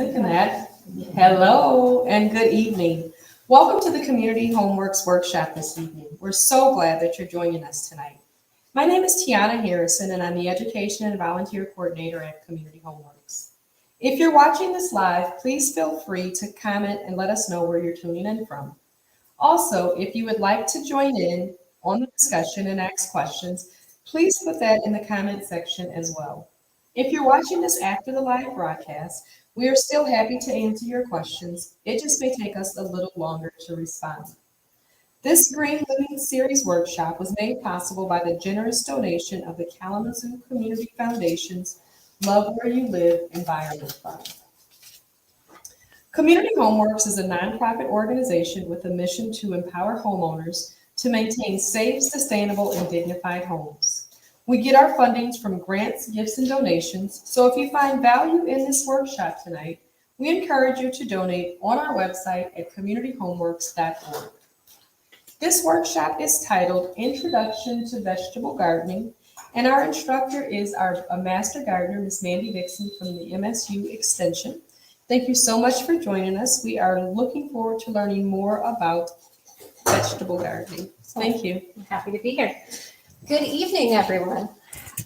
thinking that. Hello and good evening. Welcome to the Community Homeworks Workshop this evening. We're so glad that you're joining us tonight. My name is Tiana Harrison, and I'm the Education and Volunteer Coordinator at Community Homeworks. If you're watching this live, please feel free to comment and let us know where you're tuning in from. Also, if you would like to join in on the discussion and ask questions, please put that in the comment section as well. If you're watching this after the live broadcast, we are still happy to answer your questions. It just may take us a little longer to respond. This Green Living Series workshop was made possible by the generous donation of the Kalamazoo Community Foundation's Love Where You Live Environment Fund. Community Homeworks is a nonprofit organization with a mission to empower homeowners to maintain safe, sustainable, and dignified homes. We get our fundings from grants, gifts, and donations, so if you find value in this workshop tonight, we encourage you to donate on our website at communityhomeworks.org. This workshop is titled Introduction to Vegetable Gardening, and our instructor is our Master Gardener, Ms. Mandy Dixon from the MSU Extension. Thank you so much for joining us. We are looking forward to learning more about vegetable gardening. Thank you. I'm happy to be here. Good evening, everyone.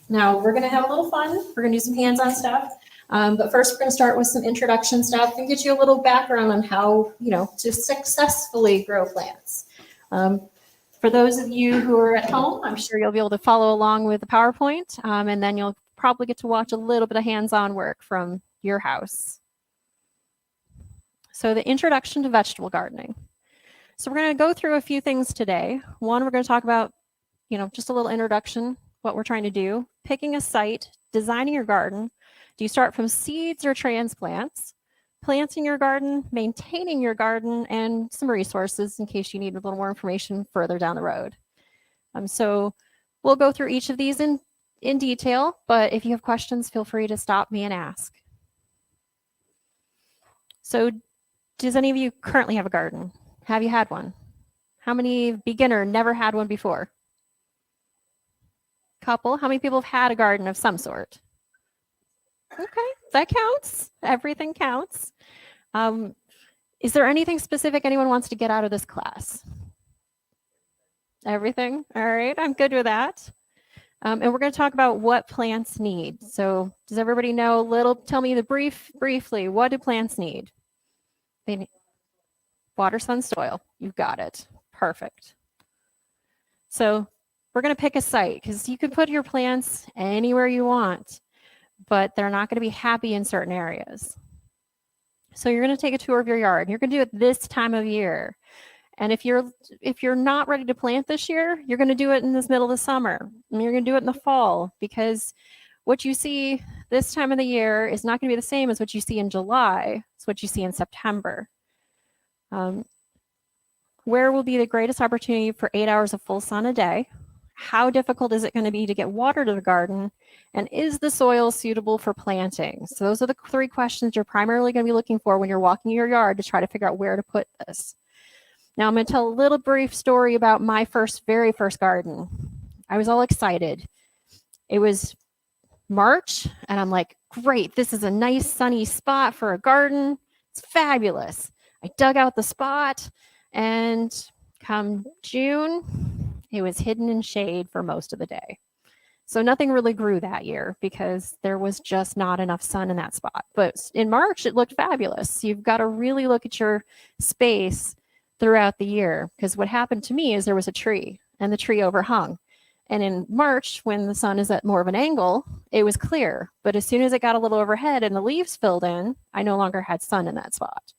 Now we're going to have a little fun. We're going to do some hands-on stuff. But first, we're going to start with some introduction stuff and get you a little background on how, to successfully grow plants. For those of you who are at home, I'm sure you'll be able to follow along with the PowerPoint, and then you'll probably get to watch a little bit of hands-on work from your house. So the introduction to vegetable gardening. So we're going to go through a few things today. One, we're going to talk about, just a little introduction, what we're trying to do, picking a site, designing your garden. Do you start from seeds or transplants? Planting your garden, maintaining your garden, and some resources in case you need a little more information further down the road. So we'll go through each of these in detail, but if you have questions, feel free to stop me and ask. So does any of you currently have a garden? Have you had one? How many beginner never had one before? Couple. How many people have had a garden of some sort? Okay, that counts. Everything counts. Is there anything specific anyone wants to get out of this class? Everything? All right, I'm good with that. And we're going to talk about what plants need. So does everybody know tell me briefly, what do plants need? They need water, sun, soil. You've got it. Perfect. So we're going to pick a site because you can put your plants anywhere you want, but they're not going to be happy in certain areas. So you're going to take a tour of your yard. You're going to do it this time of year. And if you're not ready to plant this year, you're going to do it in this middle of the summer. And you're going to do it in the fall, because what you see this time of the year is not going to be the same as what you see in July. It's what you see in September. Where will be the greatest opportunity for 8 hours of full sun a day? How difficult is it going to be to get water to the garden? And is the soil suitable for planting? So those are the 3 questions you're primarily going to be looking for when you're walking your yard to try to figure out where to put this. Now I'm going to tell a little brief story about my very first garden. I was all excited. It was March, and I'm like, great, this is a nice sunny spot for a garden. It's fabulous. I dug out the spot, and come June, it was hidden in shade for most of the day. So nothing really grew that year because there was just not enough sun in that spot. But in March, it looked fabulous. You've got to really look at your space throughout the year, because what happened to me is there was a tree, and the tree overhung. And in March, when the sun is at more of an angle, it was clear. But as soon as it got a little overhead and the leaves filled in, I no longer had sun in that spot.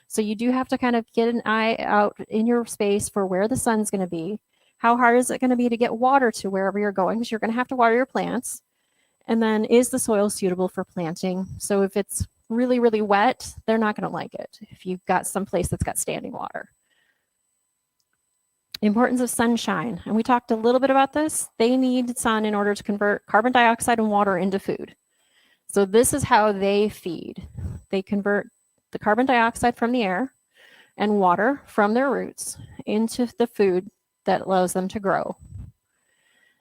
So you do have to kind of get an eye out in your space for where the sun's going to be. How hard is it going to be to get water to wherever you're going? Because you're going to have to water your plants. And then, is the soil suitable for planting? So if it's really, really wet, they're not going to like it if you've got some place that's got standing water. Importance of sunshine. And we talked a little bit about this. They need sun in order to convert carbon dioxide and water into food. So this is how they feed. They convert the carbon dioxide from the air and water from their roots into the food that allows them to grow.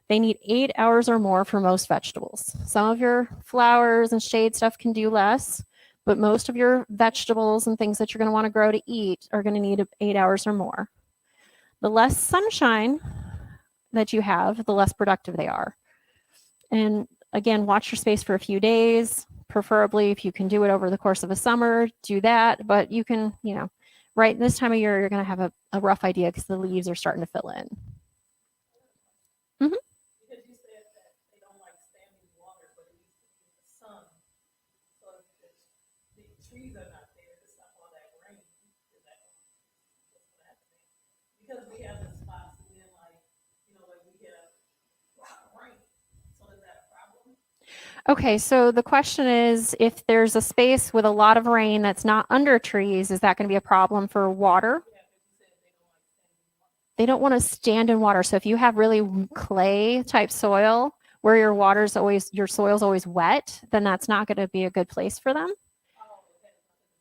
They need 8 hours or more for most vegetables. Some of your flowers and shade stuff can do less, but most of your vegetables and things that you're going to want to grow to eat are going to need 8 hours or more. The less sunshine that you have, the less productive they are. And again, watch your space for a few days. Preferably, if you can do it over the course of a summer, do that. But you can, right this time of year, you're going to have a rough idea because the leaves are starting to fill in. Mm-hmm. Because you said that they don't like standing water, but it needs to be in the sun. So if the trees are not there to stop all that rain, is that what's happening? Because we have the spots and then like we get a lot of rain. So is that a problem? Okay, so the question is, if there's a space with a lot of rain that's not under trees, is that going to be a problem for water? Yeah, because you said they don't like standing water. They don't want to stand in water. So if you have really clay type soil where your soil's always wet, then that's not going to be a good place for them. Oh, it has nothing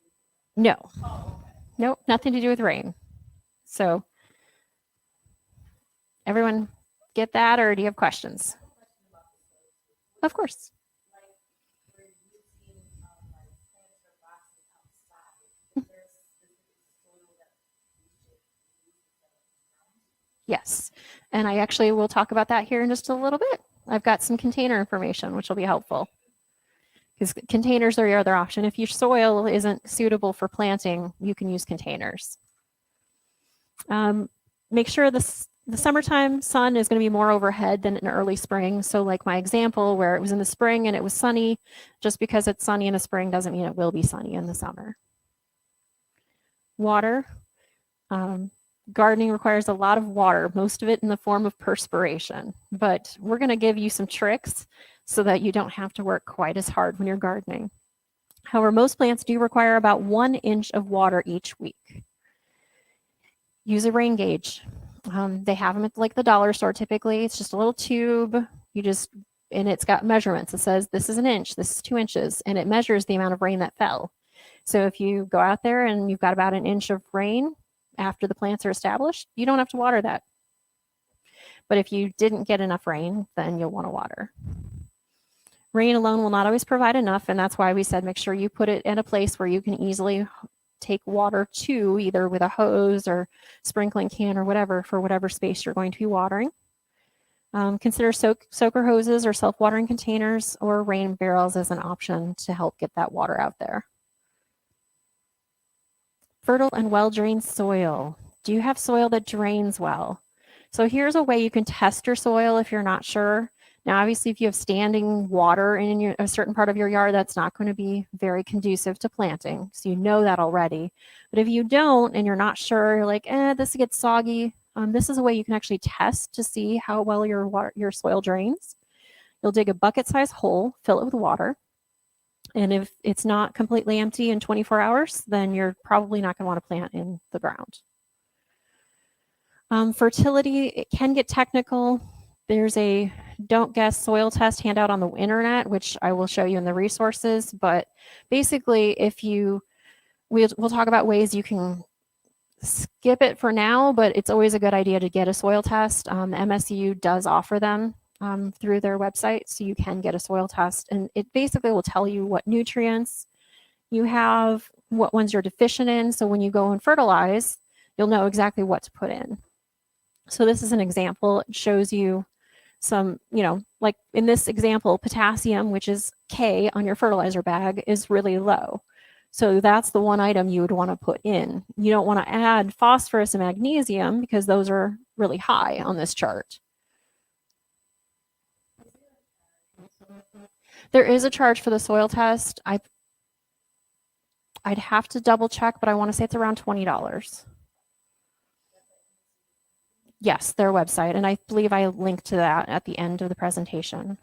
to do with rain. No, Oh, okay. nope, nothing to do with rain. So everyone get that, or do you have questions? Of course. Yes, and I actually will talk about that here in just a little bit. I've got some container information, which will be helpful. Because containers are your other option. If your soil isn't suitable for planting, you can use containers. Make sure the summertime sun is going to be more overhead than in early spring. So like my example where it was in the spring and it was sunny, just because it's sunny in the spring doesn't mean it will be sunny in the summer. Water. Gardening requires a lot of water, most of it in the form of perspiration. But we're going to give you some tricks so that you don't have to work quite as hard when you're gardening. However, most plants do require about 1 inch of water each week. Use a rain gauge. They have them at like the dollar store typically. It's just a little tube. And it's got measurements. It says this is 1 inch, this is 2 inches, and it measures the amount of rain that fell. So if you go out there and you've got about 1 inch of rain after the plants are established, you don't have to water that. But if you didn't get enough rain, then you'll want to water. Rain alone will not always provide enough, and that's why we said make sure you put it in a place where you can easily take water to, either with a hose or sprinkling can or whatever, for whatever space you're going to be watering. Consider soaker hoses or self-watering containers or rain barrels as an option to help get that water out there. Fertile and well-drained soil. Do you have soil that drains well? So here's a way you can test your soil if you're not sure. Now, obviously, if you have standing water in a certain part of your yard, that's not going to be very conducive to planting. So you know that already. But if you don't and you're not sure, you're like, this gets soggy, this is a way you can actually test to see how well your soil drains. You'll dig a bucket-sized hole, fill it with water. And if it's not completely empty in 24 hours, then you're probably not going to want to plant in the ground. Fertility, it can get technical. There's a don't guess soil test handout on the internet, which I will show you in the resources. But basically, we'll talk about ways you can skip it for now, but it's always a good idea to get a soil test. MSU does offer them through their website, so you can get a soil test. And it basically will tell you what nutrients you have, what ones you're deficient in. So when you go and fertilize, you'll know exactly what to put in. So this is an example. It shows you some, like in this example, potassium, which is K on your fertilizer bag, is really low. So that's the one item you would want to put in. You don't want to add phosphorus and magnesium because those are really high on this chart. There is a charge for the soil test. I'd have to double check, but I want to say it's around $20. Yes, their website, and I believe I linked to that at the end of the presentation.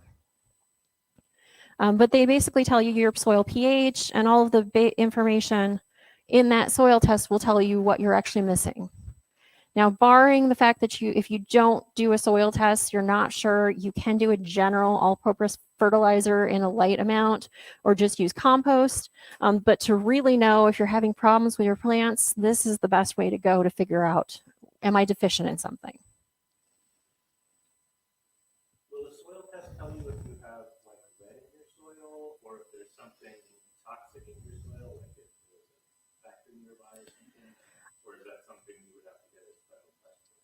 But they basically tell you your soil pH, and all of the information in that soil test will tell you what you're actually missing. Now, barring the fact that if you don't do a soil test, you're not sure, you can do a general all-purpose fertilizer in a light amount or just use compost. But to really know if you're having problems with your plants, this is the best way to go to figure out, am I deficient in something? Will the soil test tell you if you have like lead in your soil or if there's something toxic in your soil?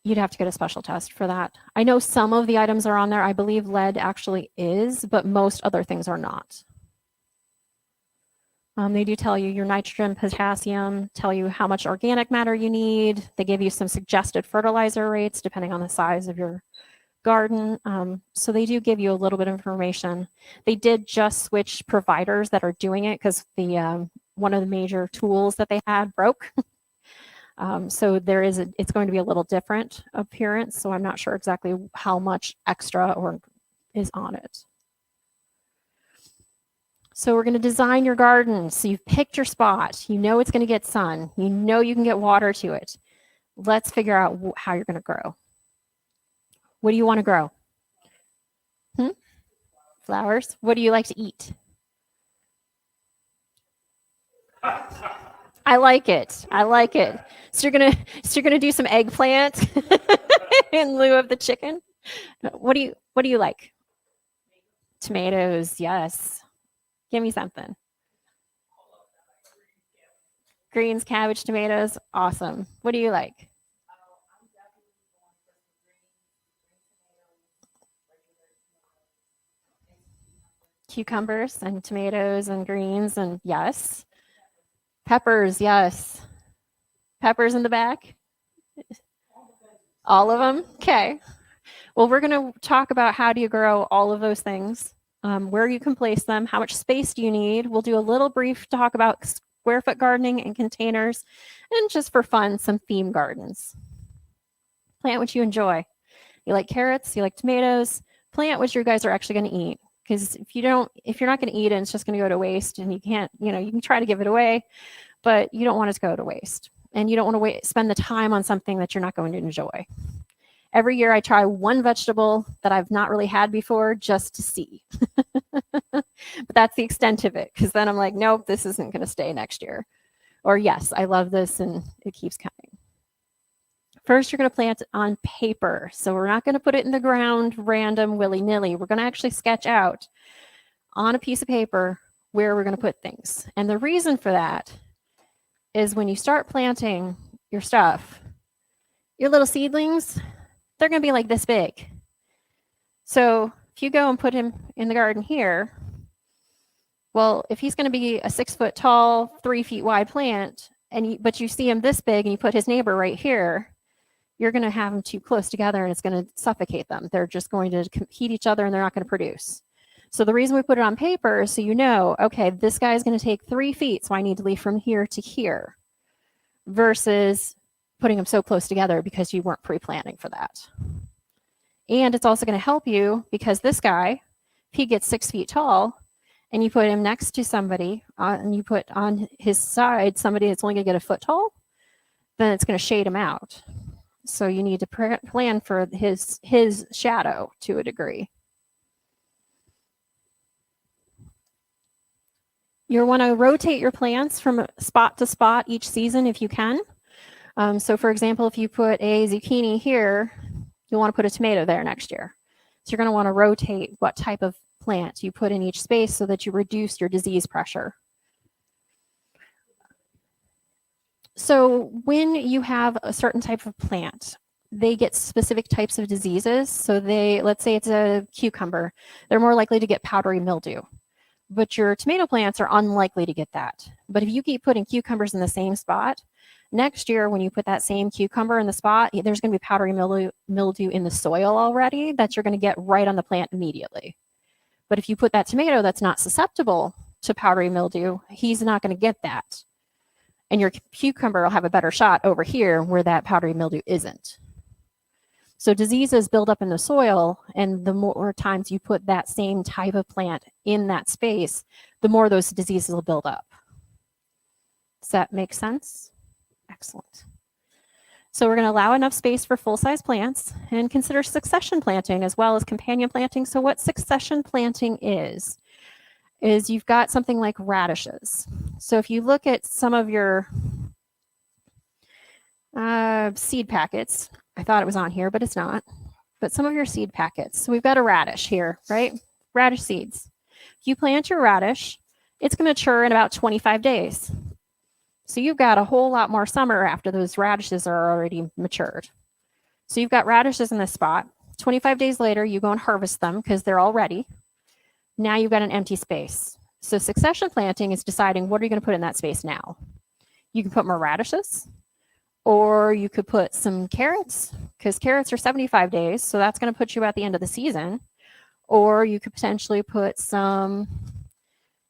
You'd have to get a special test for that. I know some of the items are on there. I believe lead actually is, but most other things are not. They do tell you your nitrogen, potassium, tell you how much organic matter you need. They give you some suggested fertilizer rates depending on the size of your garden. So they do give you a little bit of information. They did just switch providers that are doing it because the one of the major tools that they had broke. So it's going to be a little different appearance. So I'm not sure exactly how much extra or is on it. So we're going to design your garden. So you've picked your spot. You know it's going to get sun. You know you can get water to it. Let's figure out how you're going to grow. What do you want to grow? Flowers. What do you like to eat? I like it. I like it. So you're gonna do some eggplant in lieu of the chicken. What do you like? Tomatoes. Yes. Give me something. Greens, cabbage, tomatoes. Awesome. What do you like? Cucumbers and tomatoes and greens and yes. Peppers, yes. Peppers in the back? All of them? Okay. Well, we're going to talk about how do you grow all of those things, where you can place them, how much space do you need. We'll do a little brief talk about square foot gardening and containers, and just for fun, some theme gardens. Plant what you enjoy. You like carrots, you like tomatoes, plant what you guys are actually going to eat. Because if you're not going to eat it, it's just going to go to waste, and you can't, you can try to give it away, but you don't want it to go to waste. And you don't want to spend the time on something that you're not going to enjoy. Every year I try one vegetable that I've not really had before just to see. But that's the extent of it, because then I'm like, nope, this isn't going to stay next year. Or yes, I love this and it keeps coming. First, you're going to plant on paper. So we're not going to put it in the ground random willy-nilly. We're going to actually sketch out on a piece of paper where we're going to put things. And the reason for that is when you start planting your stuff, your little seedlings, they're going to be like this big. So if you go and put him in the garden here, well, if he's going to be a 6 foot tall, 3 feet wide plant, but you see him this big and you put his neighbor right here, you're going to have them too close together and it's going to suffocate them. They're just going to compete each other and they're not going to produce. So the reason we put it on paper is so you know, okay, this guy is going to take 3 feet, so I need to leave from here to here, versus putting them so close together because you weren't pre-planning for that. And it's also going to help you because this guy, if he gets 6 feet tall and you put him next to somebody and you put on his side somebody that's only going to get a foot tall, then it's going to shade him out. So you need to plan for his shadow to a degree. You'll want to rotate your plants from spot to spot each season if you can. So for example, if you put a zucchini here, you'll want to put a tomato there next year. So you're going to want to rotate what type of plant you put in each space so that you reduce your disease pressure. So when you have a certain type of plant, they get specific types of diseases. So let's say it's a cucumber, they're more likely to get powdery mildew. But your tomato plants are unlikely to get that. But if you keep putting cucumbers in the same spot, next year when you put that same cucumber in the spot, there's going to be powdery mildew in the soil already that you're going to get right on the plant immediately. But if you put that tomato that's not susceptible to powdery mildew, he's not going to get that. And your cucumber will have a better shot over here where that powdery mildew isn't. So diseases build up in the soil, and the more times you put that same type of plant in that space, the more those diseases will build up. Does that make sense? Excellent. So we're going to allow enough space for full-size plants and consider succession planting as well as companion planting. So what succession planting is you've got something like radishes. So if you look at some of your seed packets, I thought it was on here, but it's not. But some of your seed packets. So we've got a radish here, right? Radish seeds. If you plant your radish, it's going to mature in about 25 days. So you've got a whole lot more summer after those radishes are already matured. So you've got radishes in this spot. 25 days later, you go and harvest them because they're all ready. Now you've got an empty space. So succession planting is deciding what are you going to put in that space now. You can put more radishes, or you could put some carrots, because carrots are 75 days, so that's going to put you at the end of the season. Or you could potentially put some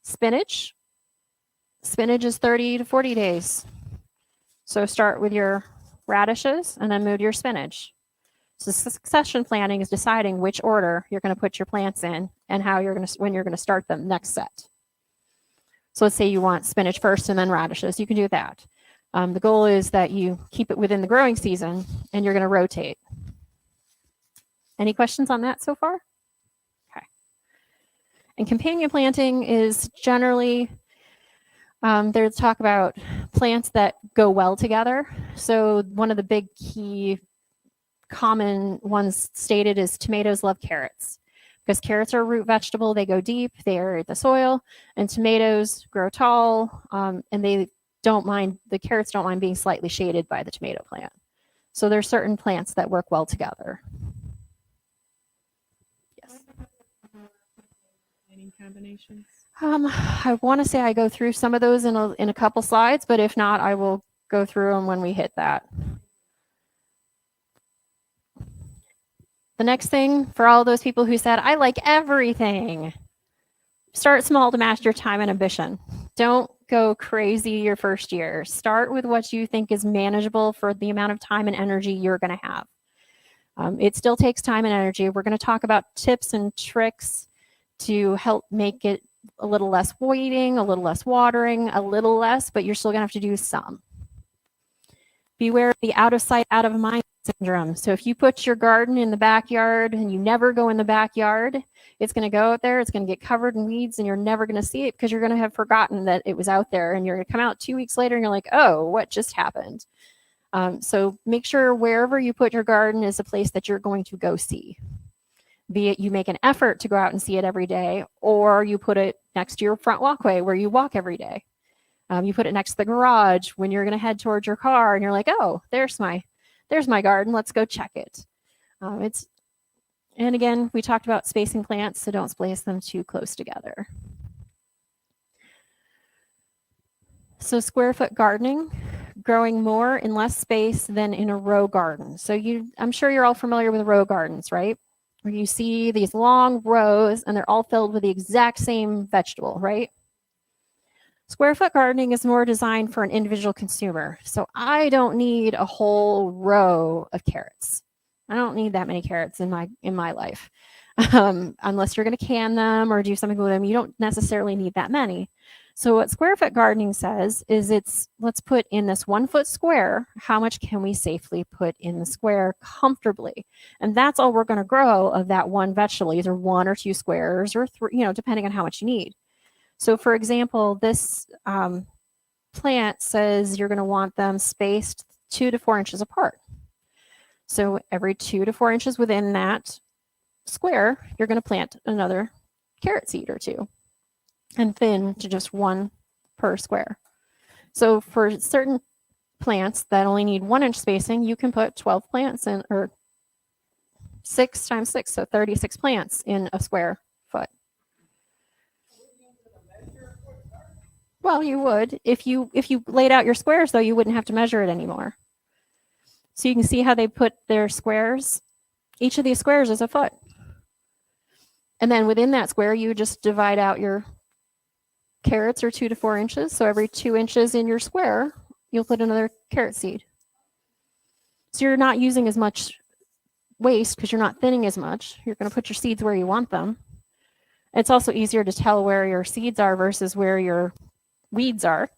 spinach. Spinach is 30 to 40 days. So start with your radishes and then move to your spinach. So succession planting is deciding which order you're going to put your plants in and how you're going to, when you're going to start them next set. So let's say you want spinach first and then radishes. You can do that. The goal is that you keep it within the growing season and you're going to rotate. Any questions on that so far? Okay. And companion planting is generally, there's talk about plants that go well together. So one of the big key common ones stated is tomatoes love carrots, because carrots are a root vegetable. They go deep, they aerate the soil, and tomatoes grow tall, and they don't mind, the carrots don't mind being slightly shaded by the tomato plant. So there's certain plants that work well together. Yes. Any combinations? I want to say I go through some of those in a couple slides, but if not, I will go through them when we hit that. The next thing, for all those people who said, I like everything, start small to match your time and ambition. Don't go crazy your first year. Start with what you think is manageable for the amount of time and energy you're going to have. It still takes time and energy. We're going to talk about tips and tricks to help make it a little less weeding, a little less watering, a little less, but you're still going to have to do some. Beware of the out of sight, out of mind syndrome. So if you put your garden in the backyard and you never go in the backyard, it's going to go out there, it's going to get covered in weeds, and you're never going to see it because you're going to have forgotten that it was out there, and you're going to come out 2 weeks later and you're like, oh, what just happened? So make sure wherever you put your garden is a place that you're going to go see. Be it you make an effort to go out and see it every day, or you put it next to your front walkway where you walk every day. You put it next to the garage when you're going to head towards your car and you're like, oh, there's my garden. Let's go check it. And again, we talked about spacing plants, so don't place them too close together. So square foot gardening, growing more in less space than in a row garden. So I'm sure you're all familiar with row gardens, right? Where you see these long rows and they're all filled with the exact same vegetable, right? Square foot gardening is more designed for an individual consumer. So I don't need a whole row of carrots. I don't need that many carrots in my life. Unless you're going to can them or do something with them, you don't necessarily need that many. So what square foot gardening says is let's put in this 1 foot square, how much can we safely put in the square comfortably? And that's all we're going to grow of that one vegetable, either 1 or 2 squares or 3, depending on how much you need. So for example, this plant says you're going to want them spaced 2 to 4 inches apart. So every 2 to 4 inches within that square, you're going to plant another carrot seed or 2, and thin to just 1 per square. So for certain plants that only need 1 inch spacing, you can put 12 plants in, or 6 times 6, so 36 plants in a square foot. Well, you would. If you laid out your squares, though, you wouldn't have to measure it anymore. So you can see how they put their squares. Each of these squares is a foot. And then within that square, you just divide out your carrots, or 2 to 4 inches. So every 2 inches in your square, you'll put another carrot seed. So you're not using as much waste because you're not thinning as much. You're going to put your seeds where you want them. It's also easier to tell where your seeds are versus where your weeds are,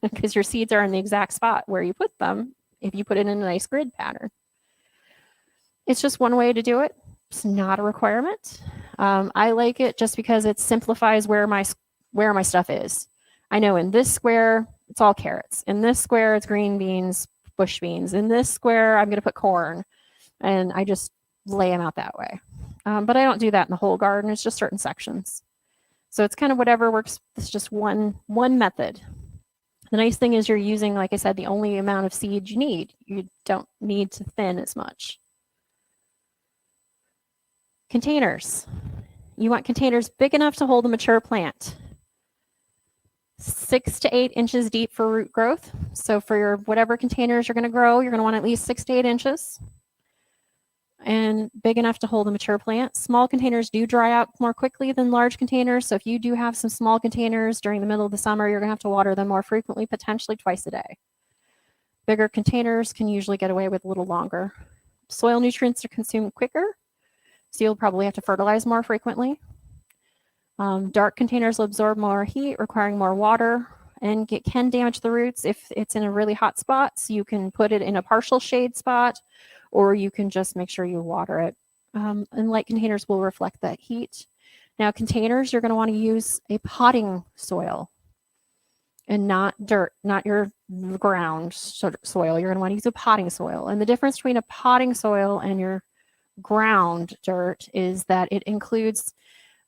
because your seeds are in the exact spot where you put them if you put it in a nice grid pattern. It's just one way to do it. It's not a requirement. I like it just because it simplifies where my stuff is. I know in this square, it's all carrots. In this square, it's green beans, bush beans. In this square, I'm going to put corn. And I just lay them out that way. But I don't do that in the whole garden. It's just certain sections. So it's kind of whatever works. It's just one method. The nice thing is you're using, like I said, the only amount of seed you need. You don't need to thin as much. Containers. You want containers big enough to hold a mature plant. 6 to 8 inches deep for root growth. So for your whatever containers you're going to grow, you're going to want at least 6 to 8 inches. And big enough to hold a mature plant. Small containers do dry out more quickly than large containers. So if you do have some small containers during the middle of the summer, you're going to have to water them more frequently, potentially twice a day. Bigger containers can usually get away with a little longer. Soil nutrients are consumed quicker, so you'll probably have to fertilize more frequently. Dark containers will absorb more heat, requiring more water, and can damage the roots if it's in a really hot spot. So you can put it in a partial shade spot, or you can just make sure you water it. And light containers will reflect that heat. Now, containers, you're going to want to use a potting soil and not dirt, not your ground soil. You're going to want to use a potting soil. And the difference between a potting soil and your ground dirt is that it includes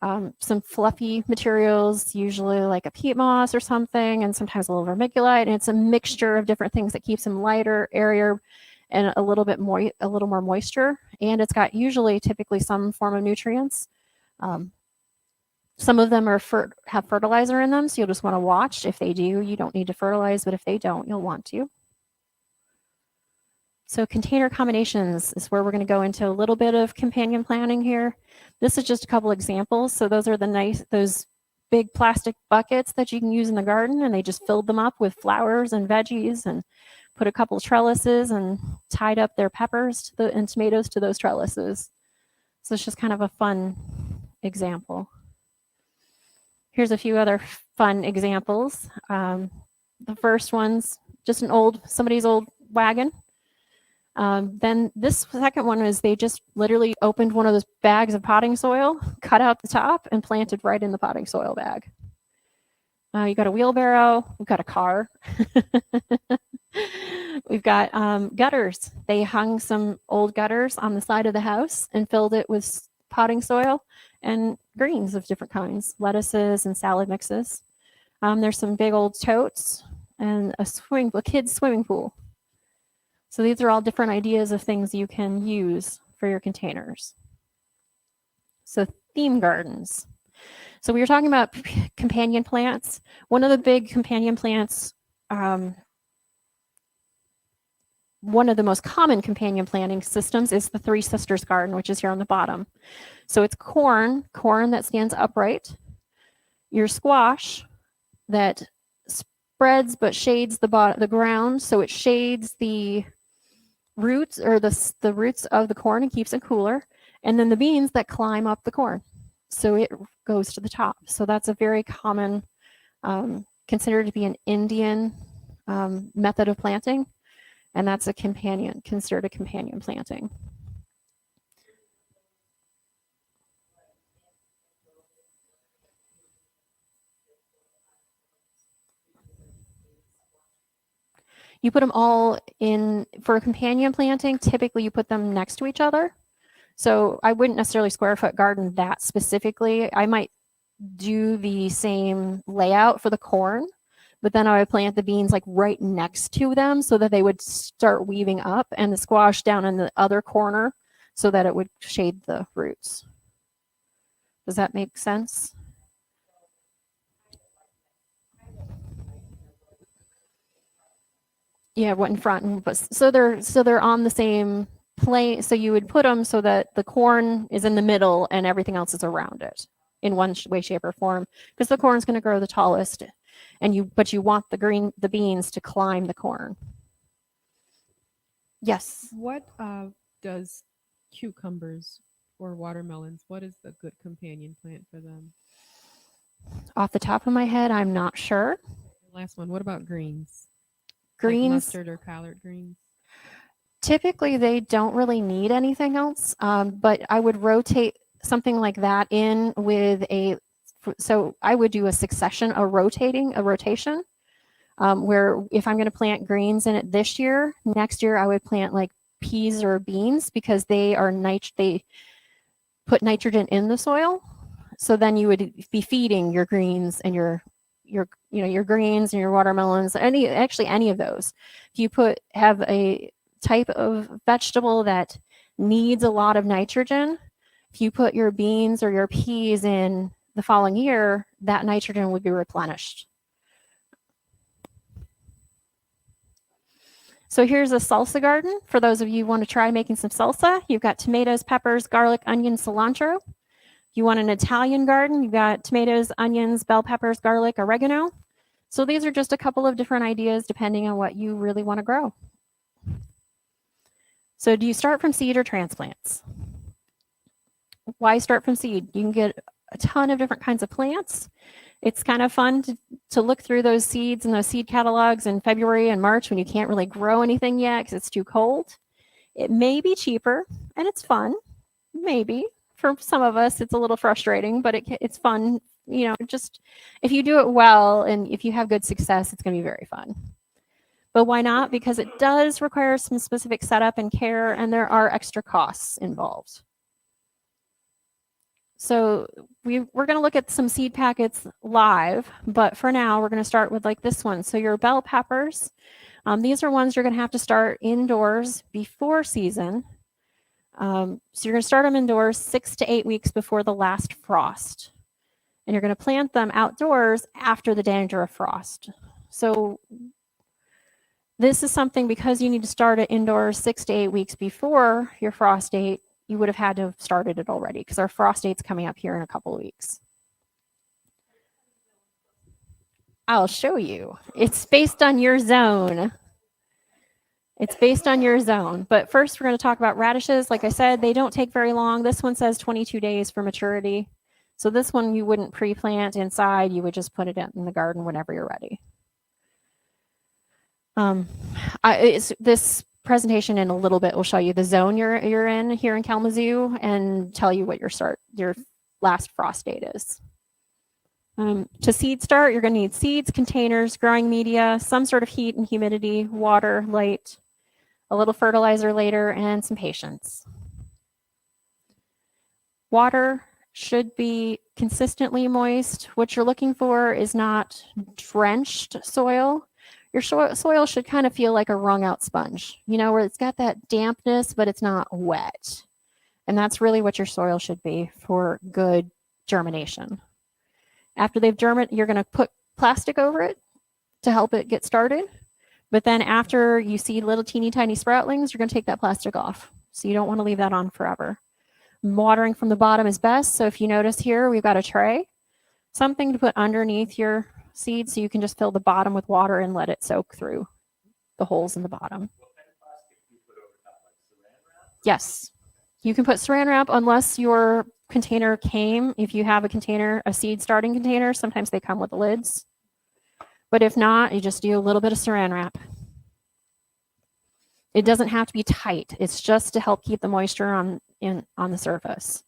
some fluffy materials, usually like a peat moss or something, and sometimes a little vermiculite. And it's a mixture of different things that keeps them lighter, airier, and a little more moisture. And it's got typically some form of nutrients. Some of them have fertilizer in them, so you'll just want to watch. If they do, you don't need to fertilize, but if they don't, you'll want to. So container combinations is where we're going to go into a little bit of companion planting here. This is just a couple examples. So those are those big plastic buckets that you can use in the garden, and they just filled them up with flowers and veggies and put a couple trellises and tied up their peppers and tomatoes to those trellises. So it's just kind of a fun example. Here's a few other fun examples. The first one's just somebody's old wagon. Then this second one is they just literally opened one of those bags of potting soil, cut out the top, and planted right in the potting soil bag. You got a wheelbarrow. We've got a car. We've got gutters. They hung some old gutters on the side of the house and filled it with potting soil and greens of different kinds, lettuces and salad mixes. There's some big old totes and a kid's swimming pool. So these are all different ideas of things you can use for your containers. So theme gardens. So we were talking about companion plants. One of the big companion plants, one of the most common companion planting systems is the Three Sisters garden, which is here on the bottom. So it's corn that stands upright, your squash that spreads but shades the ground, so it shades the roots or the roots of the corn and keeps it cooler, and then the beans that climb up the corn, so it goes to the top. So that's a very common, considered to be an Indian method of planting, and that's considered a companion planting. You put them all in for a companion planting. Typically, you put them next to each other. So I wouldn't necessarily square foot garden that specifically. I might do the same layout for the corn, but then I would plant the beans like right next to them so that they would start weaving up, and the squash down in the other corner so that it would shade the roots. Does that make sense? Yeah, what in front, but so they're on the same plane. So you would put them so that the corn is in the middle and everything else is around it in one way, shape, or form, because the corn is going to grow the tallest, but you want the beans to climb the corn. Yes. What does cucumbers or watermelons? What is the good companion plant for them? Off the top of my head, I'm not sure. Last one. What about greens? Greens, like mustard or collard greens. Typically they don't really need anything else, but I would rotate something like that in with so I would do a rotation, where if I'm going to plant greens in it this year, next year I would plant like peas or beans, because they put nitrogen in the soil. So then you would be feeding your greens and your greens and your watermelons, any of those. If you have a type of vegetable that needs a lot of nitrogen, if If you put your beans or your peas in the following year, that nitrogen would be replenished. So here's a salsa garden. For those of you who want to try making some salsa, you've got tomatoes, peppers, garlic, onion, cilantro. You want an Italian garden, you've got tomatoes, onions, bell peppers, garlic, oregano. So these are just a couple of different ideas depending on what you really want to grow. So do you start from seed or transplants? Why start from seed? You can get a ton of different kinds of plants. It's kind of fun to look through those seeds and those seed catalogs in February and March when you can't really grow anything yet because it's too cold. It may be cheaper and it's fun, maybe. For some of us, it's a little frustrating, but it's fun. You know, just if you do it well and if you have good success, it's going to be very fun. But why not? Because it does require some specific setup and care, and there are extra costs involved. So we're going to look at some seed packets live, but for now, we're going to start with like this one. So your bell peppers, these are ones you're going to have to start indoors before season. So you're going to start them indoors 6 to 8 weeks before the last frost. And you're going to plant them outdoors after the danger of frost. So this is something, because you need to start it indoors 6 to 8 weeks before your frost date, you would have had to have started it already because our frost date's coming up here in a couple of weeks. I'll show you. It's based on your zone. It's based on your zone. But first, we're going to talk about radishes. Like I said, they don't take very long. This one says 22 days for maturity. So this one you wouldn't pre-plant inside. You would just put it in the garden whenever you're ready. This presentation in a little bit will show you the zone you're in here in Kalamazoo and tell you what your last frost date is. To seed start, you're going to need seeds, containers, growing media, some sort of heat and humidity, water, light, a little fertilizer later, and some patience. Water should be consistently moist. What you're looking for is not drenched soil. Your soil should kind of feel like a wrung out sponge, you know, where it's got that dampness, but it's not wet. And that's really what your soil should be for good germination. After they've germinated, you're going to put plastic over it to help it get started. But then after you see little teeny tiny sproutlings, you're going to take that plastic off. So you don't want to leave that on forever. Watering from the bottom is best. So if you notice here, we've got a tray, something to put underneath your seed so you can just fill the bottom with water and let it soak through the holes in the bottom. What kind of plastic do you put over top, like saran wrap? Yes, you can put saran wrap unless your container came. If you have a container, a seed starting container, sometimes they come with lids. But if not, you just do a little bit of saran wrap. It doesn't have to be tight. It's just to help keep the moisture on the surface.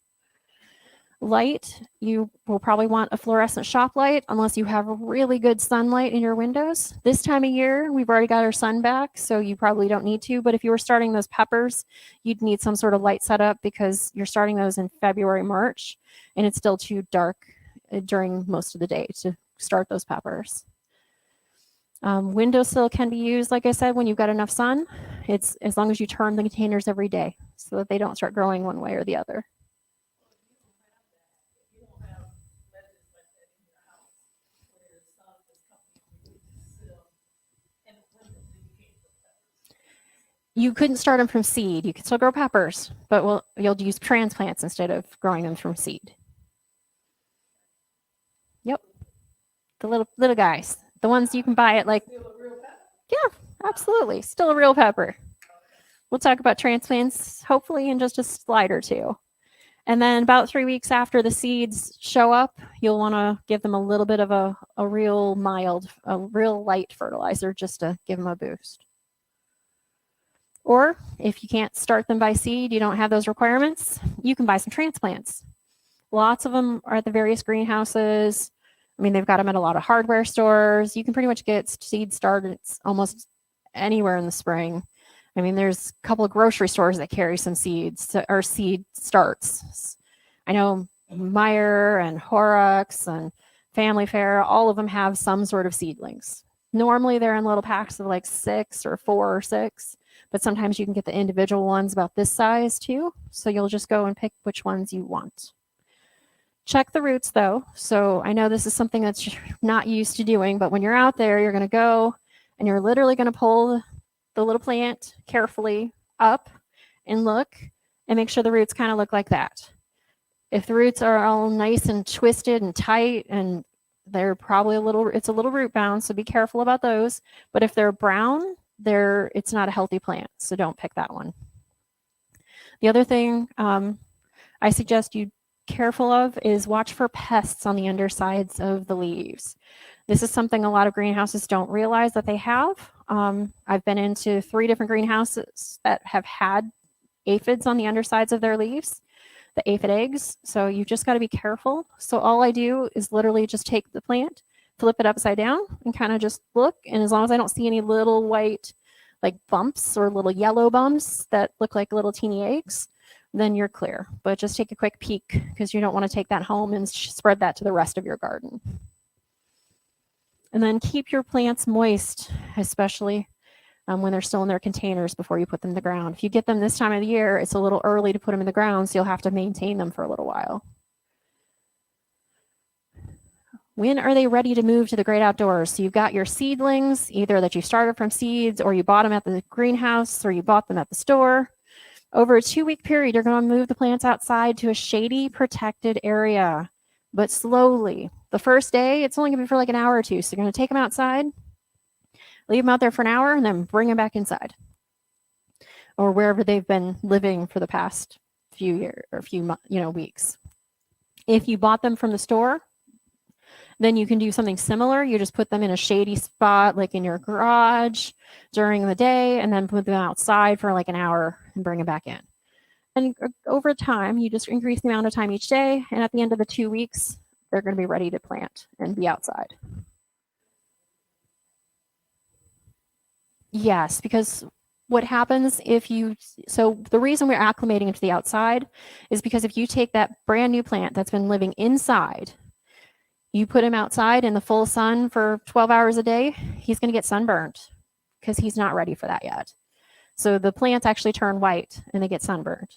Light, you will probably want a fluorescent shop light unless you have really good sunlight in your windows. This time of year, we've already got our sun back, so you probably don't need to. But if you were starting those peppers, you'd need some sort of light setup because you're starting those in February, March, and it's still too dark during most of the day to start those peppers. Windowsill can be used, like I said, when you've got enough sun. It's as long as you turn the containers every day so that they don't start growing one way or the other. You couldn't start them from seed. You can still grow peppers, but you'll use transplants instead of growing them from seed. Yep. The little guys. The ones you can buy at like, yeah, absolutely. Still a real pepper. We'll talk about transplants hopefully in just a slide or two. And then about 3 weeks after the seeds show up, you'll want to give them a little bit of a real light fertilizer just to give them a boost. Or if you can't start them by seed, you don't have those requirements, you can buy some transplants. Lots of them are at the various greenhouses. I mean, they've got them at a lot of hardware stores. You can pretty much get seed started almost anywhere in the spring. I mean, there's a couple of grocery stores that carry some seeds or seed starts. I know Meijer and Horrocks and Family Fare, all of them have some sort of seedlings. Normally they're in little packs of like 6 or 4 or 6, but sometimes you can get the individual ones about this size too. So you'll just go and pick which ones you want. Check the roots though. So I know this is something that you're not used to doing, but when you're out there, you're going to go and you're literally going to pull the little plant carefully up and look and make sure the roots kind of look like that. If the roots are all nice and twisted and tight, and they're probably it's a little root bound, so be careful about those. But if they're brown, it's not a healthy plant, so don't pick that one. The other thing I suggest you careful of is watch for pests on the undersides of the leaves. This is something a lot of greenhouses don't realize that they have. I've been into 3 different greenhouses that have had aphids on the undersides of their leaves, the aphid eggs. So you just got to be careful. So all I do is literally just take the plant, flip it upside down, and kind of just look. And as long as I don't see any little white like bumps or little yellow bumps that look like little teeny eggs, then you're clear. But just take a quick peek because you don't want to take that home and spread that to the rest of your garden. And then keep your plants moist, especially when they're still in their containers before you put them in the ground. If you get them this time of the year, it's a little early to put them in the ground, so you'll have to maintain them for a little while. When are they ready to move to the great outdoors? So you've got your seedlings, either that you started from seeds or you bought them at the greenhouse or you bought them at the store. Over a 2-week period, you're going to move the plants outside to a shady, protected area, but slowly. The first day, it's only going to be for like an hour or 2. So you're going to take them outside, leave them out there for an hour, and then bring them back inside or wherever they've been living for the past few years or weeks. If you bought them from the store, then you can do something similar. You just put them in a shady spot, like in your garage during the day, and then put them outside for like an hour and bring them back in. And over time, you just increase the amount of time each day. And at the end of the 2 weeks, they're going to be ready to plant and be outside. Yes, because what happens so the reason we're acclimating into the outside is because if you take that brand new plant that's been living inside, you put him outside in the full sun for 12 hours a day, he's going to get sunburned because he's not ready for that yet. So the plants actually turn white and they get sunburned.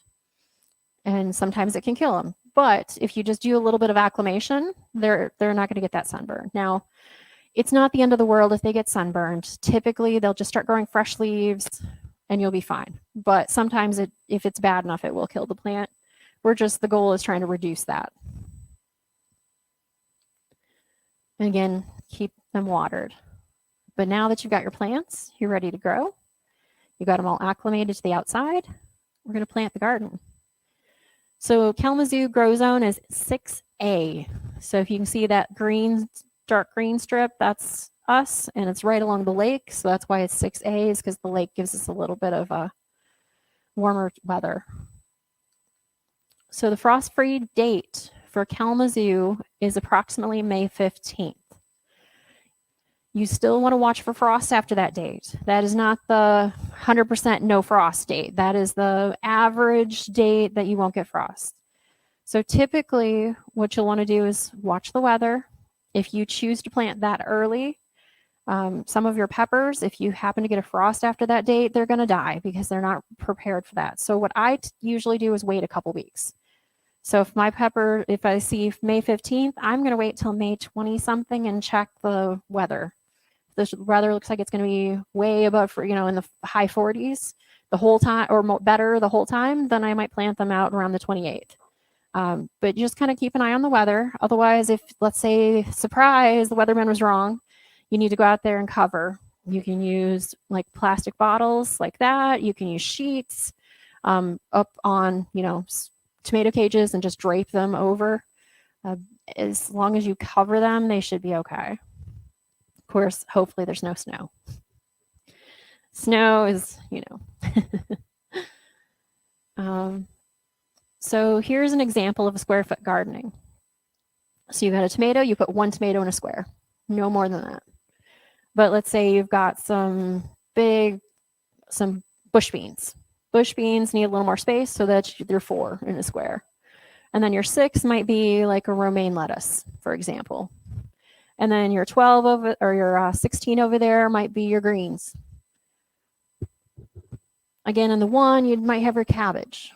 And sometimes it can kill them. But if you just do a little bit of acclimation, they're not going to get that sunburn. Now, it's not the end of the world if they get sunburned. Typically, they'll just start growing fresh leaves and you'll be fine. But sometimes if it's bad enough, it will kill the plant. The goal is trying to reduce that. And again, keep them watered. But now that you've got your plants, you're ready to grow. You got them all acclimated to the outside. We're going to plant the garden. So Kalamazoo grow zone is 6A. So if you can see that dark green strip, that's us, and it's right along the lake. So that's why it's 6A, is because the lake gives us a little bit of a warmer weather. So the frost-free date for Kalamazoo is approximately May 15th. You still want to watch for frost after that date. That is not the 100% no frost date. That is the average date that you won't get frost. So typically what you'll want to do is watch the weather. If you choose to plant that early, some of your peppers, if you happen to get a frost after that date, they're going to die because they're not prepared for that. So what I usually do is wait a couple weeks. So if I see May 15th, I'm going to wait till May 20 something and check the weather. If the weather looks like it's going to be way above, in the high 40s the whole time, or better the whole time, then I might plant them out around the 28th. But just kind of keep an eye on the weather. Otherwise, if, let's say, surprise, the weatherman was wrong, you need to go out there and cover. You can use like plastic bottles like that. You can use sheets up on, tomato cages and just drape them over. As long as you cover them, they should be okay. Of course, hopefully there's no snow. Snow is, So here's an example of a square foot gardening. So you've got a tomato, you put 1 tomato in a square, no more than that. But let's say you've got some bush beans. Bush beans need a little more space, so that they're 4 in a square. And then your 6 might be like a romaine lettuce, for example. And then your 12 or your 16 over there might be your greens. Again, in the 1, you might have your cabbage.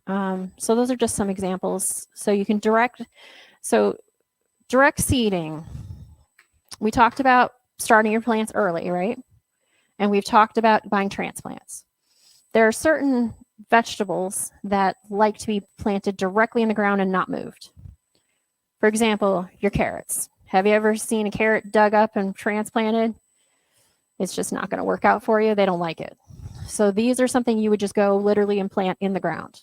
So those are just some examples. So you can direct seeding. We talked about starting your plants early, right? And we've talked about buying transplants. There are certain vegetables that like to be planted directly in the ground and not moved. For example, your carrots. Have you ever seen a carrot dug up and transplanted? It's just not going to work out for you. They don't like it. So these are something you would just go literally and plant in the ground.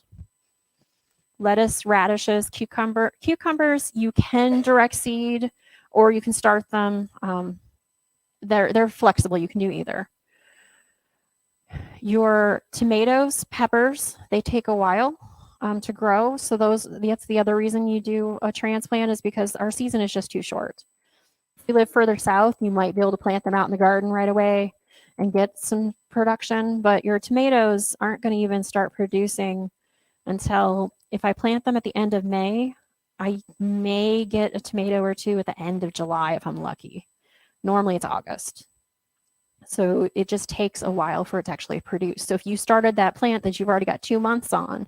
Lettuce, radishes, cucumbers, you can direct seed or you can start them. They're flexible. You can do either. Your tomatoes, peppers, they take a while to grow. So that's the other reason you do a transplant, is because our season is just too short. If you live further south, you might be able to plant them out in the garden right away and get some production, but your tomatoes aren't going to even start producing until, if I plant them at the end of May, I may get a tomato or two at the end of July if I'm lucky. Normally it's August. So it just takes a while for it to actually produce. So if you started that plant that you've already got 2 months on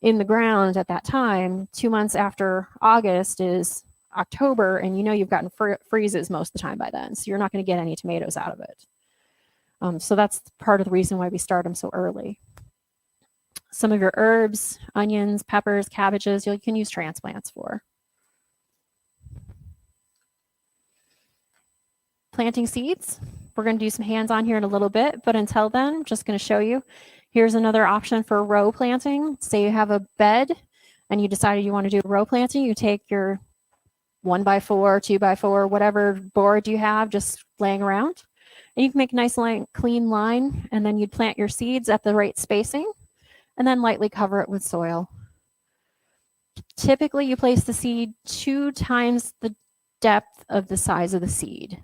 in the ground at that time, 2 months after August is October, and you know you've gotten freezes most of the time by then. So you're not going to get any tomatoes out of it. So that's part of the reason why we start them so early. Some of your herbs, onions, peppers, cabbages, you can use transplants for. Planting seeds. We're going to do some hands-on here in a little bit, but until then, I'm just going to show you. Here's another option for row planting. Say you have a bed and you decided you want to do row planting. You take your 1x4, 2x4, whatever board you have just laying around, and you can make a nice clean line, and then you'd plant your seeds at the right spacing and then lightly cover it with soil. Typically, you place the seed 2 times the depth of the size of the seed.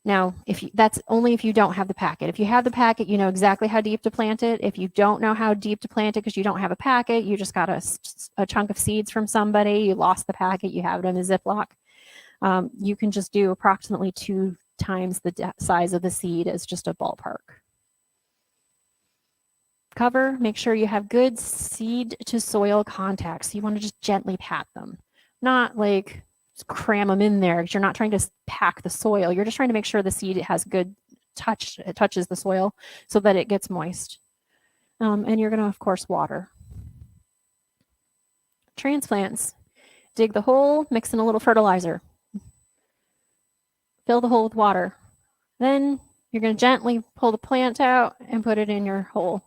Now, that's only if you don't have the packet. If you have the packet, you know exactly how deep to plant it. If you don't know how deep to plant it because you don't have a packet, you just got a chunk of seeds from somebody, you lost the packet, you have it in a Ziploc, you can just do approximately 2 times the size of the seed as just a ballpark. Cover, make sure you have good seed to soil contact. So you want to just gently pat them, not like cram them in there, because you're not trying to pack the soil. You're just trying to make sure the seed has good touch, it touches the soil so that it gets moist. And you're going to, of course, water. Transplants. Dig the hole, mix in a little fertilizer. Fill the hole with water. Then you're going to gently pull the plant out and put it in your hole.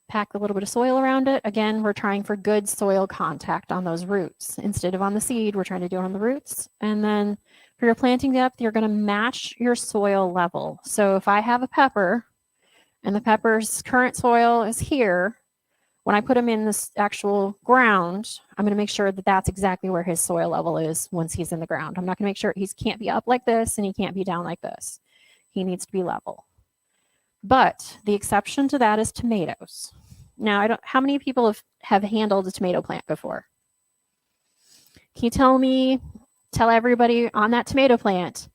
Pack a little bit of soil around it. Again, we're trying for good soil contact on those roots. Instead of on the seed, we're trying to do it on the roots. And then for your planting depth, you're going to match your soil level. So if I have a pepper and the pepper's current soil is here, when I put him in this actual ground, I'm going to make sure that that's exactly where his soil level is once he's in the ground. I'm not going to make sure he can't be up like this and he can't be down like this. He needs to be level. But the exception to that is tomatoes. Now, how many people have handled a tomato plant before? Can you tell everybody on that tomato plant,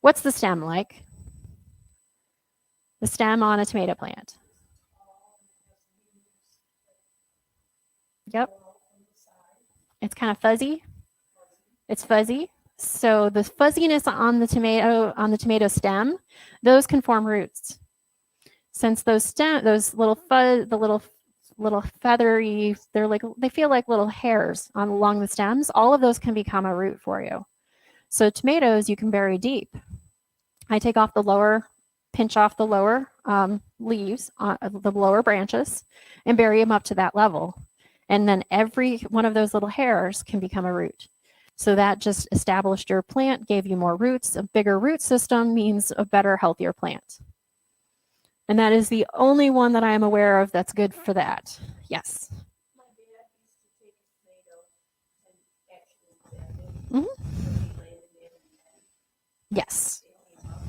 what's the stem like? The stem on a tomato plant. Yep. It's kind of fuzzy. It's fuzzy. So the fuzziness on the tomato stem, those can form roots. Since those little feathery, they feel like little hairs along the stems, all of those can become a root for you. So tomatoes you can bury deep. I take off pinch off the lower leaves, the lower branches, and bury them up to that level. And then every one of those little hairs can become a root. So that just established your plant, gave you more roots. A bigger root system means a better, healthier plant. And that is the only one that I am aware of that's good for that. Yes. My dad used to take a tomato and actually bend it. And he planted it and Yes. it came up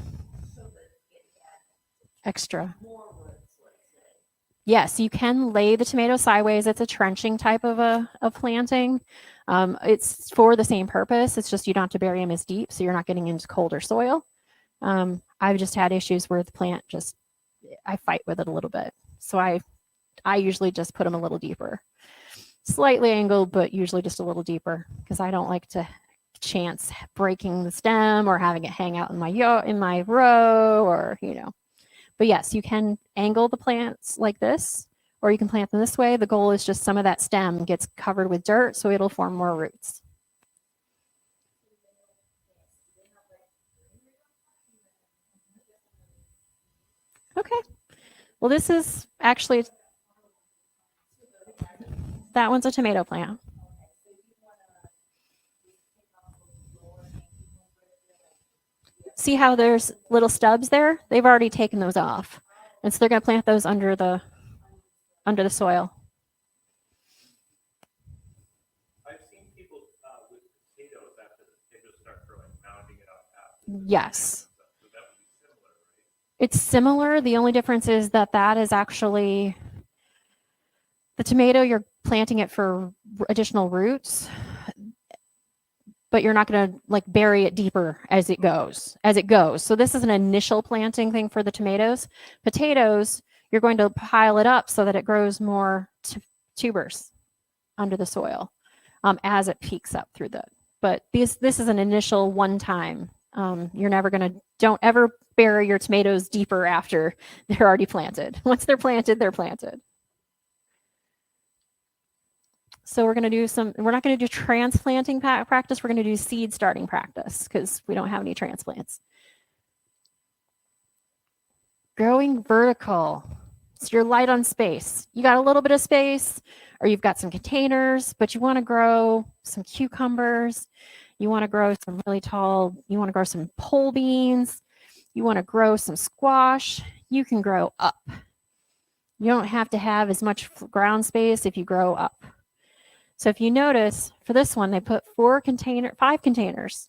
so that it had Extra. more roots, let's say. Yes, you can lay the tomato sideways. It's a trenching type of planting. It's for the same purpose. It's just you don't have to bury them as deep, so you're not getting into colder soil. I've just had issues where the plant I fight with it a little bit. So I I usually just put them a little deeper. Slightly angled, but usually just a little deeper because I don't like to chance breaking the stem or having it hang out in my row or, But yes, you can angle the plants like this, or you can plant them this way. The goal is just some of that stem gets covered with dirt so it'll form more roots. Okay. Well, this is actually, that one's a tomato plant. See how there's little stubs there? They've already taken those off. And so they're going to plant those under the soil. I've seen people with potatoes after the potatoes start growing, mounding it up after. Yes. So that would be similar, right? It's similar. The only difference is that is actually the tomato, you're planting it for additional roots, but you're not going to like bury it deeper as it goes. So this is an initial planting thing for the tomatoes. Potatoes, you're going to pile it up so that it grows more tubers under the soil as it peaks up through but this is an initial one time. You're never going to, don't ever bury your tomatoes deeper after they're already planted. Once they're planted, they're planted. So we're not going to do transplanting practice. We're going to do seed starting practice because we don't have any transplants. Growing vertical. So you're light on space. You got a little bit of space or you've got some containers, but you want to grow some cucumbers. You want to grow some really tall, you want to grow some pole beans. You want to grow some squash. You can grow up. You don't have to have as much ground space if you grow up. So if you notice, for this one, they put 5 containers,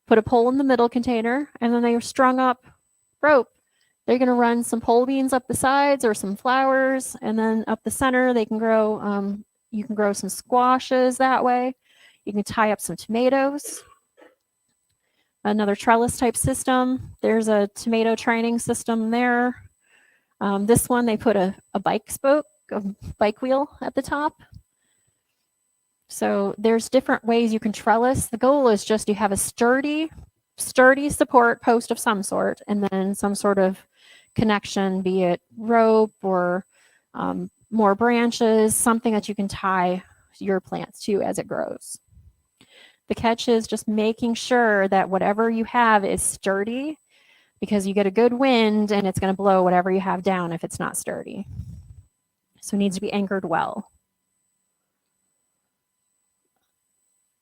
put a pole in the middle container, and then they strung up rope. They're going to run some pole beans up the sides or some flowers, and then up the center, they can grow, you can grow some squashes that way. You can tie up some tomatoes. Another trellis type system. There's a tomato training system there. This one, they put a bike wheel at the top. So there's different ways you can trellis. The goal is just you have a sturdy support post of some sort, and then some sort of connection, be it rope or more branches, something that you can tie your plants to as it grows. The catch is just making sure that whatever you have is sturdy, because you get a good wind and it's going to blow whatever you have down if it's not sturdy. So it needs to be anchored well.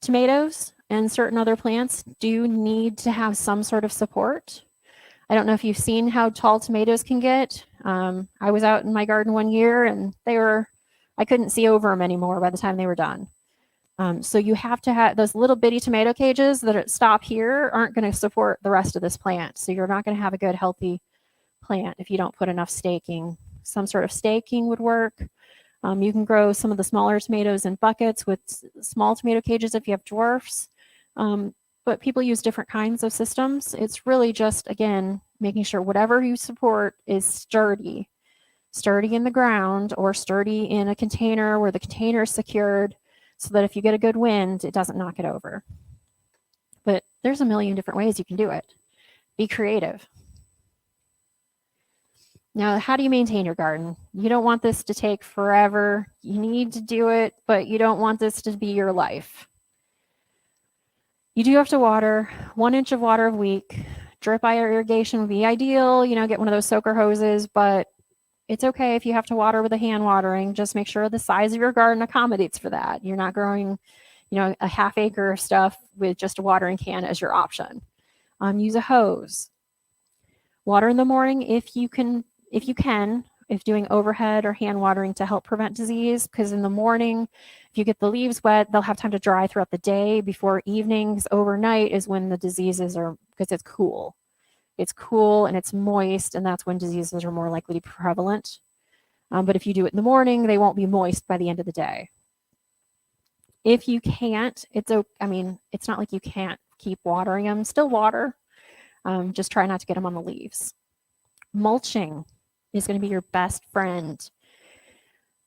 Tomatoes and certain other plants do need to have some sort of support. I don't know if you've seen how tall tomatoes can get. I was out in my garden one year and I couldn't see over them anymore by the time they were done. So you have to have those little bitty tomato cages that stop here aren't going to support the rest of this plant. So you're not going to have a good, healthy plant if you don't put enough staking. Some sort of staking would work. You can grow some of the smaller tomatoes in buckets with small tomato cages if you have dwarfs. But people use different kinds of systems. It's really just, again, making sure whatever you support is sturdy in the ground or sturdy in a container where the container is secured so that if you get a good wind, it doesn't knock it over. But there's a million different ways you can do it. Be creative. Now, how do you maintain your garden? You don't want this to take forever. You need to do it, but you don't want this to be your life. You do have to water 1 inch of water a week. Drip irrigation would be ideal. Get one of those soaker hoses, but it's okay if you have to water with a hand watering. Just make sure the size of your garden accommodates for that. You're not growing, a half acre of stuff with just a watering can as your option. Use a hose. Water in the morning if you can, if doing overhead or hand watering to help prevent disease, because in the morning, if you get the leaves wet, they'll have time to dry throughout the day. Before evenings, overnight is when the diseases are, because it's cool. It's cool and it's moist, and that's when diseases are more likely to be prevalent. But if you do it in the morning, they won't be moist by the end of the day. If you can't, it's not like you can't keep watering them. Still water. Just try not to get them on the leaves. Mulching is going to be your best friend.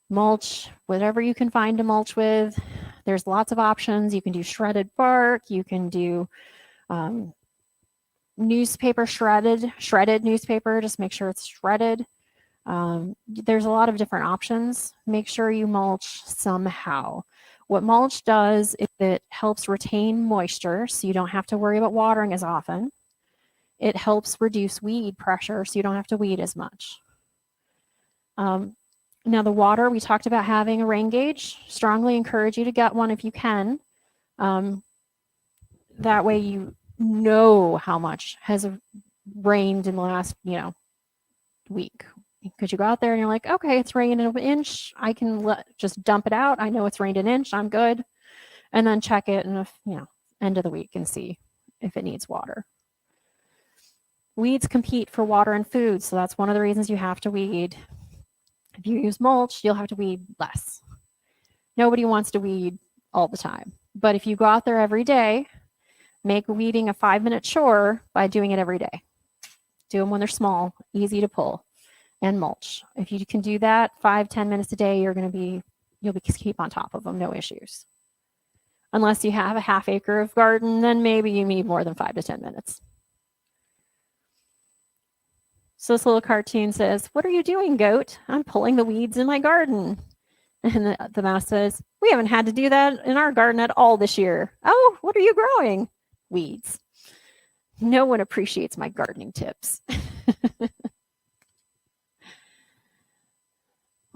Mulch, whatever you can find to mulch with. There's lots of options. You can do shredded bark. You can do newspaper shredded newspaper. Just make sure it's shredded. There's a lot of different options. Make sure you mulch somehow. What mulch does is it helps retain moisture so you don't have to worry about watering as often. It helps reduce weed pressure so you don't have to weed as much. Now the water, we talked about having a rain gauge. Strongly encourage you to get one if you can. That way you know how much has rained in the last, week. Because you go out there and you're like, okay, it's rained an inch. I can just dump it out. I know it's rained an inch. I'm good. And then check it in end of the week and see if it needs water. Weeds compete for water and food, so that's one of the reasons you have to weed. If you use mulch, you'll have to weed less. Nobody wants to weed all the time. But if you go out there every day, make weeding a 5-minute chore by doing it every day. Do them when they're small, easy to pull, and mulch. If you can do that 5-10 minutes a day, you'll be keep on top of them, no issues. Unless you have a half acre of garden, then maybe you need more than 5 to 10 minutes. So this little cartoon says, "What are you doing, goat?" "I'm pulling the weeds in my garden." And the mouse says, "We haven't had to do that in our garden at all this year." "Oh, what are you growing?" "Weeds." No one appreciates my gardening tips.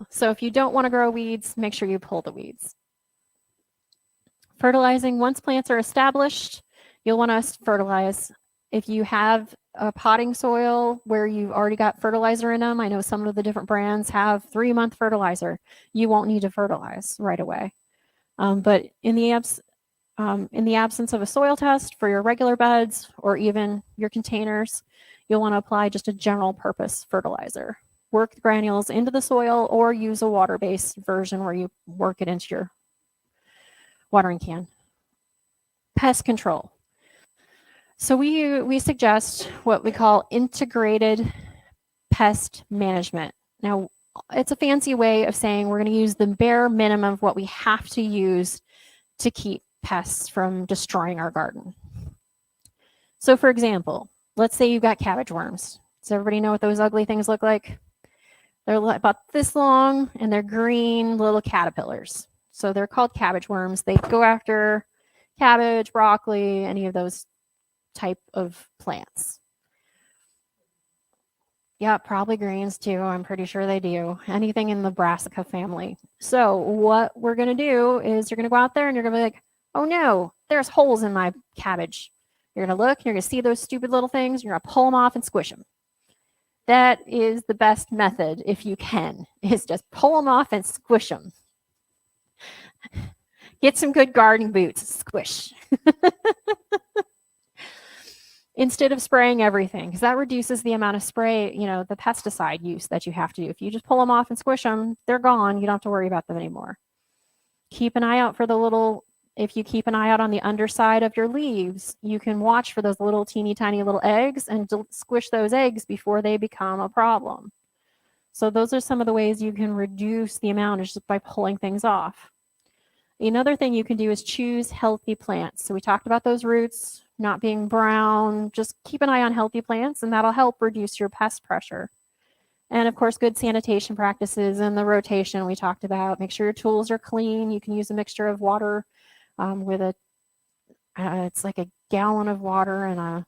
So if you don't want to grow weeds, make sure you pull the weeds. Fertilizing, once plants are established, you'll want to fertilize. If you have a potting soil where you've already got fertilizer in them, I know some of the different brands have 3-month fertilizer. You won't need to fertilize right away. But in the absence of a soil test for your regular beds or even your containers, you'll want to apply just a general purpose fertilizer. Work the granules into the soil or use a water-based version where you work it into your watering can. Pest control. So we suggest what we call integrated pest management. Now, it's a fancy way of saying we're going to use the bare minimum of what we have to use to keep pests from destroying our garden. So for example, let's say you've got cabbage worms. Does everybody know what those ugly things look like? They're about this long and they're green little caterpillars. So they're called cabbage worms. They go after cabbage, broccoli, any of those type of plants. Yeah, probably greens too. I'm pretty sure they do. Anything in the brassica family. So what we're going to do is you're going to go out there and you're going to be like, "Oh no, there's holes in my cabbage." You're going to look, you're going to see those stupid little things, you're going to pull them off and squish them. That is the best method, if you can, is just pull them off and squish them. Get some good gardening boots, squish. Instead of spraying everything, because that reduces the amount of spray, the pesticide use that you have to do. If you just pull them off and squish them, they're gone. You don't have to worry about them anymore. Keep an eye out for if you keep an eye out on the underside of your leaves, you can watch for those little teeny tiny little eggs and squish those eggs before they become a problem. So those are some of the ways you can reduce the amount just by pulling things off. Another thing you can do is choose healthy plants. So we talked about those roots not being brown. Just keep an eye on healthy plants and that'll help reduce your pest pressure. And of course, good sanitation practices and the rotation we talked about. Make sure your tools are clean. You can use a mixture of water with it's like a gallon of water and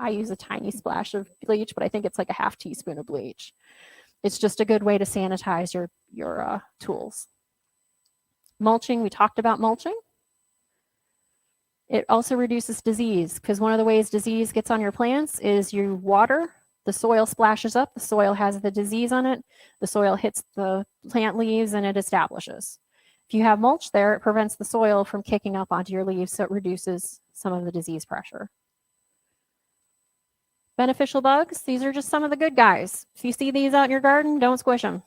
I use a tiny splash of bleach, but I think it's like a half teaspoon of bleach. It's just a good way to sanitize your tools. Mulching, we talked about mulching. It also reduces disease because one of the ways disease gets on your plants is you water, the soil splashes up, the soil has the disease on it, the soil hits the plant leaves and it establishes. If you have mulch there, it prevents the soil from kicking up onto your leaves, so it reduces some of the disease pressure. Beneficial bugs, these are just some of the good guys. If you see these out in your garden, don't squish them.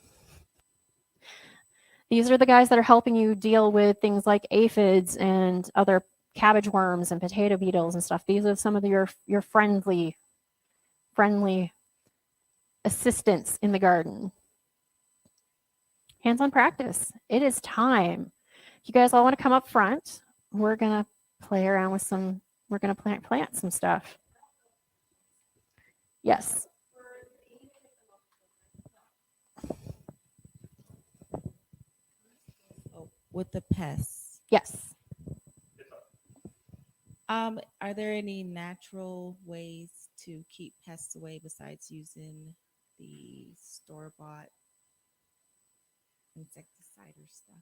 These are the guys that are helping you deal with things like aphids and other cabbage worms and potato beetles and stuff. These are some of your friendly assistants in the garden. Hands-on practice. It is time. You guys all want to come up front? We're gonna play around with some. We're gonna plant some stuff. Yes. Oh, with the pests. Yes. Are there any natural ways to keep pests away besides using the store-bought insecticide or stuff?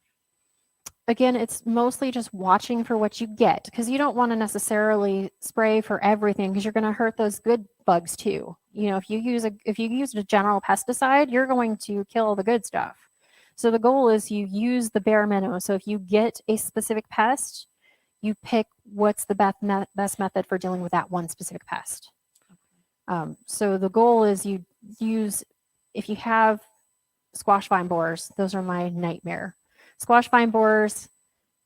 Again, it's mostly just watching for what you get because you don't want to necessarily spray for everything because you're going to hurt those good bugs too. You know, if you use a general pesticide, you're going to kill the good stuff. So the goal is you use the bare minimum. So if you get a specific pest, you pick what's the best method for dealing with that one specific pest. So the goal is you use, if you have squash vine borers, those are my nightmare. Squash vine borers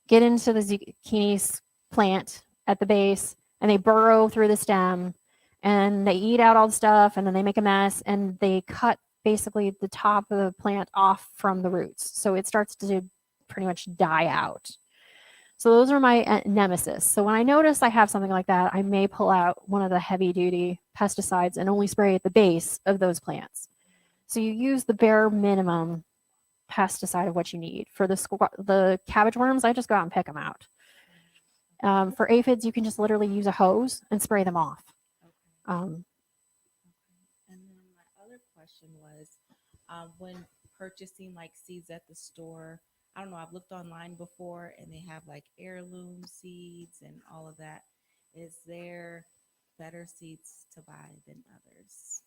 get into the zucchini plant at the base and they burrow through the stem and they eat out all the stuff and then they make a mess and they cut basically the top of the plant off from the roots. So it starts to pretty much die out. So those are my nemesis. So when I notice I have something like that, I may pull out one of the heavy duty pesticides and only spray at the base of those plants. So you use the bare minimum pesticide of what you need. For the cabbage worms, I just go out and pick them out. For aphids, you can just literally use a hose and spray them off. Okay. And then my other question was, when purchasing like seeds at the store, I don't know, I've looked online before and they have like heirloom seeds and all of that. Is there better seeds to buy than others?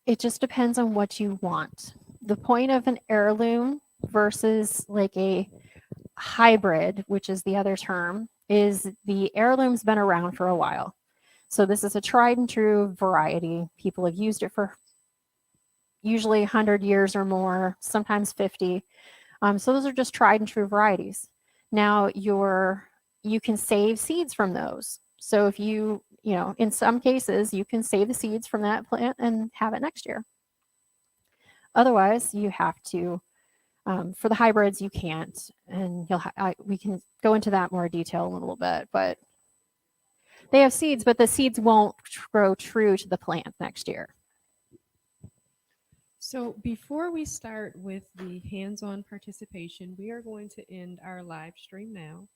It just depends on what you want. The point of an heirloom versus like a hybrid, which is the other term, is the heirloom's been around for a while. So this is a tried and true variety. People have used it for usually 100 years or more, sometimes 50. So those are just tried and true varieties. Now you can save seeds from those. So if in some cases, you can save the seeds from that plant and have it next year. Otherwise, you have to, for the hybrids, you can't. And we can go into that more detail in a little bit, but they have seeds, but the seeds won't grow true to the plant next year. So before we start with the hands-on participation, we are going to end our live stream now.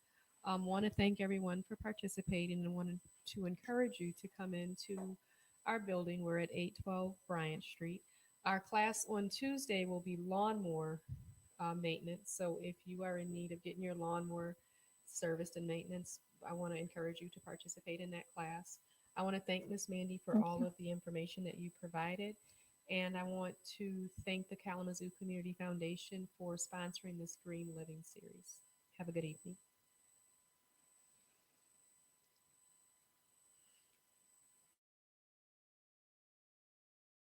Want to thank everyone for participating and wanted to encourage you to come into our building. We're at 812 Bryant Street. Our class on Tuesday will be lawnmower maintenance. So if you are in need of getting your lawnmower serviced and maintenance, I want to encourage you to participate in that class. I want to thank Miss Mandy for all of the information that you provided. And I want to thank the Kalamazoo Community Foundation for sponsoring this Green Living series. Have a good evening.